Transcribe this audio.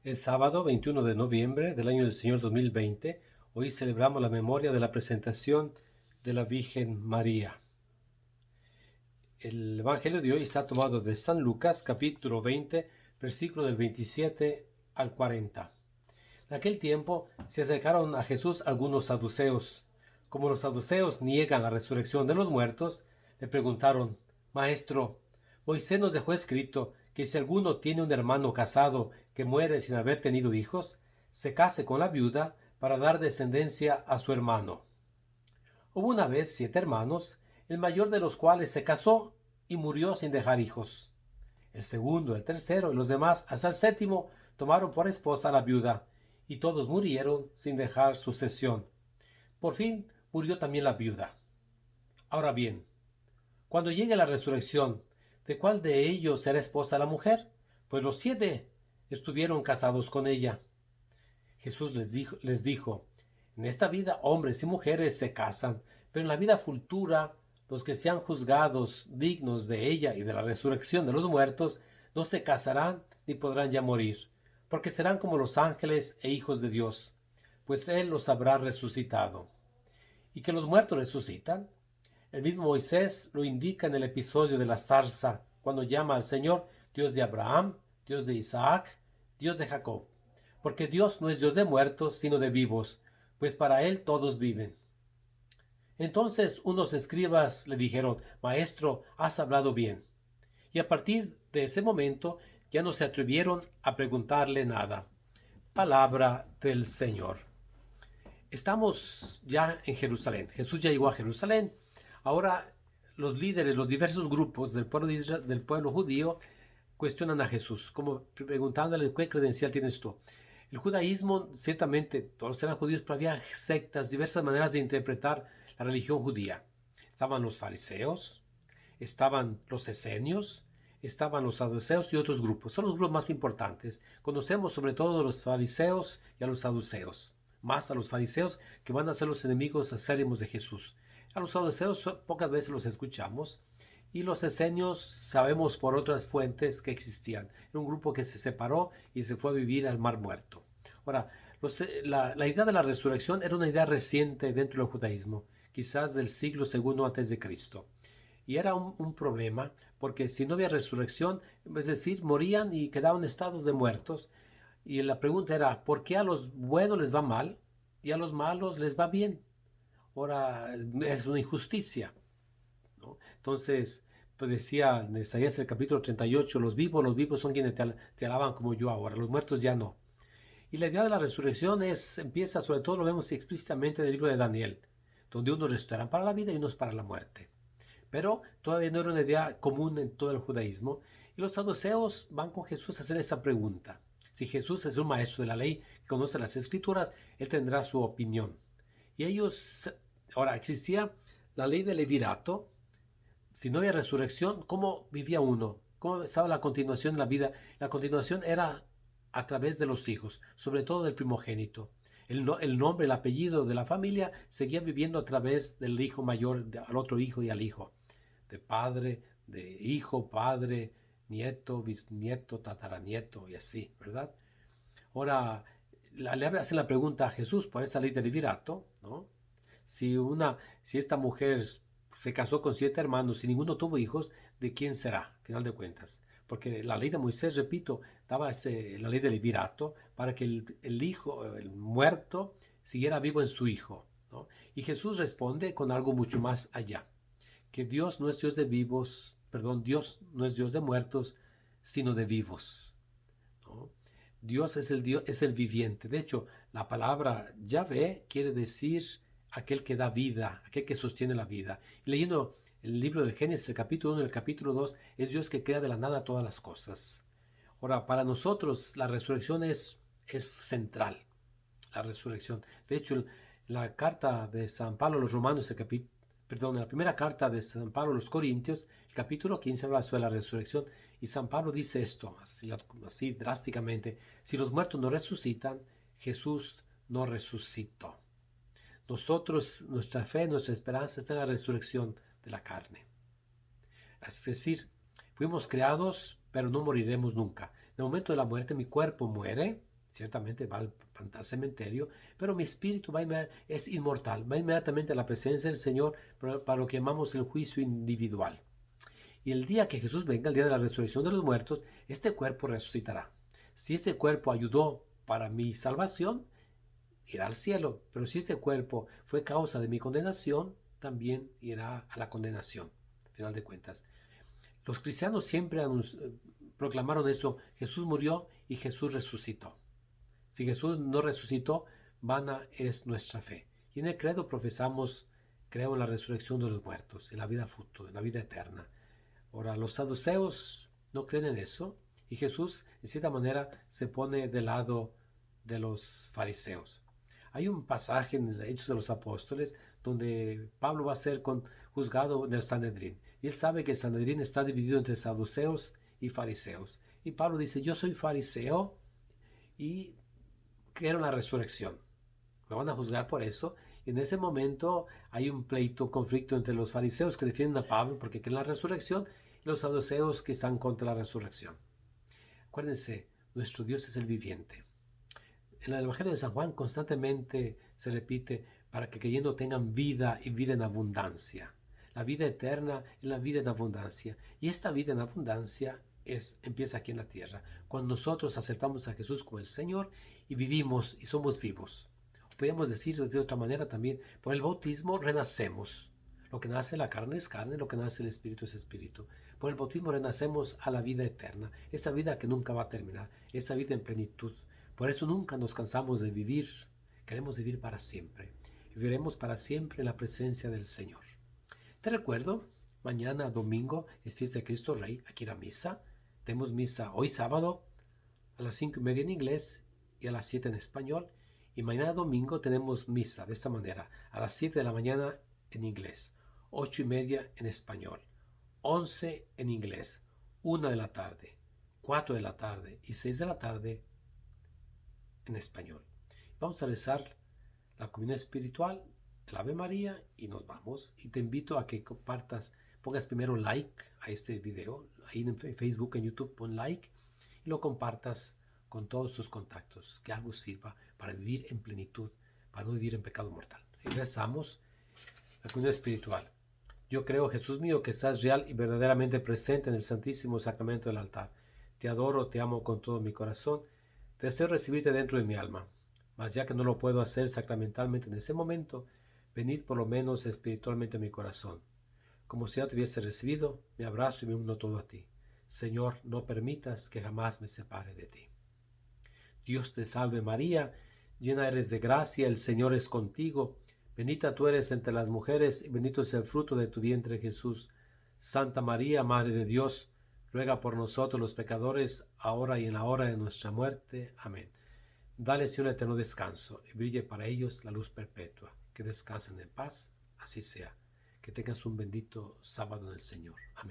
Es sábado 21 de noviembre del año del Señor 2020. Hoy celebramos la memoria de la presentación de la Virgen María. El Evangelio de hoy está tomado de San Lucas, capítulo 20, versículo del 27 al 40. En aquel tiempo se acercaron a Jesús algunos saduceos. Como los saduceos niegan la resurrección de los muertos, le preguntaron: Maestro, Moisés nos dejó escrito que si alguno tiene un hermano casado que muere sin haber tenido hijos, se case con la viuda para dar descendencia a su hermano. Hubo una vez 7 hermanos, el mayor de los cuales se casó y murió sin dejar hijos. El segundo, el tercero y los demás, hasta el séptimo, tomaron por esposa a la viuda, y todos murieron sin dejar sucesión. Por fin murió también la viuda. Ahora bien, cuando llegue la resurrección, ¿de cuál de ellos será esposa la mujer? Pues los 7 estuvieron casados con ella. Jesús les dijo: en esta vida hombres y mujeres se casan, pero en la vida futura los que sean juzgados dignos de ella y de la resurrección de los muertos no se casarán ni podrán ya morir, porque serán como los ángeles e hijos de Dios, pues Él los habrá resucitado. ¿Y que los muertos resucitan? El mismo Moisés lo indica en el episodio de la zarza, cuando llama al Señor Dios de Abraham, Dios de Isaac, Dios de Jacob. Porque Dios no es Dios de muertos, sino de vivos, pues para Él todos viven. Entonces unos escribas le dijeron: Maestro, has hablado bien. Y a partir de ese momento ya no se atrevieron a preguntarle nada. Palabra del Señor. Estamos ya en Jerusalén. Jesús ya llegó a Jerusalén. Ahora los líderes, los diversos grupos del pueblo, del pueblo judío cuestionan a Jesús, como preguntándole: ¿qué credencial tienes tú? El judaísmo, ciertamente, todos eran judíos, pero había sectas, diversas maneras de interpretar la religión judía. Estaban los fariseos, estaban los esenios, estaban los saduceos y otros grupos. Son los grupos más importantes. Conocemos sobre todo a los fariseos y a los saduceos. Más a los fariseos, que van a ser los enemigos acérrimos de Jesús. A los saduceos pocas veces los escuchamos. Y los esenios sabemos por otras fuentes que existían. Era un grupo que se separó y se fue a vivir al Mar Muerto. Ahora, la idea de la resurrección era una idea reciente dentro del judaísmo, quizás del siglo II antes de Cristo. Y era un problema, porque si no había resurrección, es decir, morían y quedaban estados de muertos. Y la pregunta era: ¿por qué a los buenos les va mal y a los malos les va bien? Ahora, es una injusticia, ¿no? Entonces, pues decía en Isaías el capítulo 38, los vivos son quienes te alaban como yo ahora, los muertos ya no. Y la idea de la resurrección empieza, sobre todo lo vemos explícitamente en el libro de Daniel, donde unos resucitarán para la vida y unos para la muerte. Pero todavía no era una idea común en todo el judaísmo, y los saduceos van con Jesús a hacer esa pregunta. Si Jesús es un maestro de la ley que conoce las escrituras, él tendrá su opinión. Y ellos, ahora existía la ley del levirato. Si no había resurrección, ¿cómo vivía uno? ¿Cómo estaba la continuación de la vida? La continuación era a través de los hijos, sobre todo del primogénito. El nombre, el apellido de la familia seguía viviendo a través del hijo mayor al otro hijo y al hijo. De padre, de hijo, padre, nieto, bisnieto, tataranieto y así, ¿verdad? Ahora, le hace la pregunta a Jesús por esa ley del levirato, ¿no? Si esta mujer se casó con 7 hermanos y ninguno tuvo hijos, ¿de quién será, al final de cuentas? Porque la ley de Moisés, repito, daba la ley del levirato para que el hijo, el muerto, siguiera vivo en su hijo, ¿no? Y Jesús responde con algo mucho más allá, que Dios no es Dios de vivos, perdón, Dios no es Dios de muertos, sino de vivos, ¿no? Dios es el viviente. De hecho, la palabra Yahvé quiere decir aquel que da vida, aquel que sostiene la vida. Leyendo el libro del Génesis, el capítulo 1 y el capítulo 2, es Dios que crea de la nada todas las cosas. Ahora, para nosotros la resurrección es central, la resurrección. De hecho, la carta de San Pablo a los Romanos, la primera carta de San Pablo a los Corintios, el capítulo 15 habla sobre la resurrección, y San Pablo dice esto, así drásticamente: si los muertos no resucitan, Jesús no resucitó. Nosotros, nuestra fe, nuestra esperanza está en la resurrección de la carne. Es decir, fuimos creados, pero no moriremos nunca. el momento de la muerte mi cuerpo muere, ciertamente va al cementerio, pero mi espíritu es inmortal, va inmediatamente a la presencia del Señor para lo que llamamos el juicio individual. Y el día que Jesús venga, el día de la resurrección de los muertos, este cuerpo resucitará. Si este cuerpo ayudó para mi salvación, irá al cielo. Pero si este cuerpo fue causa de mi condenación, también irá a la condenación, al final de cuentas. Los cristianos siempre proclamaron eso: Jesús murió y Jesús resucitó. Si Jesús no resucitó, vana es nuestra fe. Y en el credo profesamos: creo en la resurrección de los muertos, en la vida futura, en la vida eterna. Ahora, los saduceos no creen en eso, y Jesús, en cierta manera, se pone del lado de los fariseos. Hay un pasaje en Hechos de los Apóstoles donde Pablo va a ser juzgado en el Sanedrín. Y él sabe que el Sanedrín está dividido entre saduceos y fariseos. Y Pablo dice: yo soy fariseo y creo en la resurrección. Me van a juzgar por eso. Y en ese momento hay un pleito, conflicto entre los fariseos que defienden a Pablo porque creen en la resurrección y los saduceos que están contra la resurrección. Acuérdense, nuestro Dios es el viviente. En el Evangelio de San Juan constantemente se repite: para que creyendo tengan vida y vida en abundancia. La vida eterna es la vida en abundancia. Y esta vida en abundancia empieza aquí en la tierra, cuando nosotros aceptamos a Jesús como el Señor y vivimos y somos vivos. Podríamos decir de otra manera también: por el bautismo renacemos. Lo que nace de la carne es carne, lo que nace del espíritu es espíritu. Por el bautismo renacemos a la vida eterna, esa vida que nunca va a terminar, esa vida en plenitud. Por eso nunca nos cansamos de vivir. Queremos vivir para siempre. Viviremos para siempre en la presencia del Señor. Te recuerdo, mañana domingo es fiesta de Cristo Rey, aquí la misa. Tenemos misa hoy sábado a las 5:30 en inglés y a las 7 en español. Y mañana domingo tenemos misa de esta manera: a las 7 de la mañana en inglés, 8:30 en español, 11 en inglés, 1 de la tarde, 4 de la tarde y 6 de la tarde en español. Vamos a rezar la comunión espiritual, el Ave María, y nos vamos. Y te invito a que compartas, pongas primero like a este video, ahí en Facebook, en YouTube, pon like y lo compartas con todos tus contactos, que algo sirva para vivir en plenitud, para no vivir en pecado mortal. Y rezamos la comunión espiritual. Yo creo, Jesús mío, que estás real y verdaderamente presente en el Santísimo Sacramento del altar. Te adoro, te amo con todo mi corazón. Deseo recibirte dentro de mi alma. Mas ya que no lo puedo hacer sacramentalmente en ese momento, venid por lo menos espiritualmente a mi corazón. Como si ya te hubiese recibido, me abrazo y me uno todo a ti. Señor, no permitas que jamás me separe de ti. Dios te salve María, llena eres de gracia, el Señor es contigo. Bendita tú eres entre las mujeres y bendito es el fruto de tu vientre Jesús. Santa María, Madre de Dios, ruega por nosotros los pecadores, ahora y en la hora de nuestra muerte. Amén. Dale, Señor, eterno descanso y brille para ellos la luz perpetua. Que descansen en paz, así sea. Que tengas un bendito sábado en el Señor. Amén.